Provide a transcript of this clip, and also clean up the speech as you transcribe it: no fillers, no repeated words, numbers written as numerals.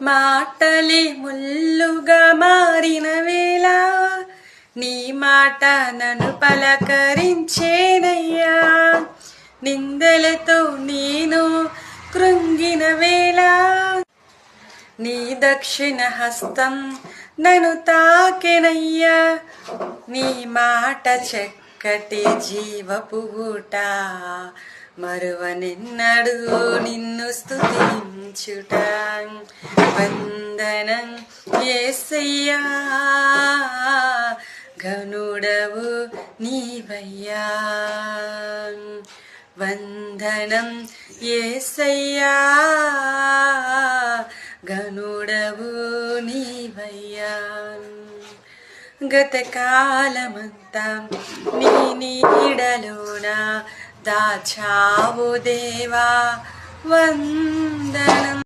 మాటలే ముల్లుగా మారిన వేళ నీ మాట నన్ను పలకరించేనయ్యా. నిందలతో నేను కృంగిన వేళ నీ దక్షిణ హస్తం నన్ను తాకెనయ్యా. నీ మాట చక్కటి జీవపు ఊట, మరువనెన్నడూ నిన్ను స్తుతించుట. వందనం యేసయ్యా, ఘనుడవు నీవయ్యా. వందనం యేసయ్యా, ఘనుడవు నీవయ్యా. గతకాలమంతా నీ నీడలోన దాచావు దేవా, వందనం.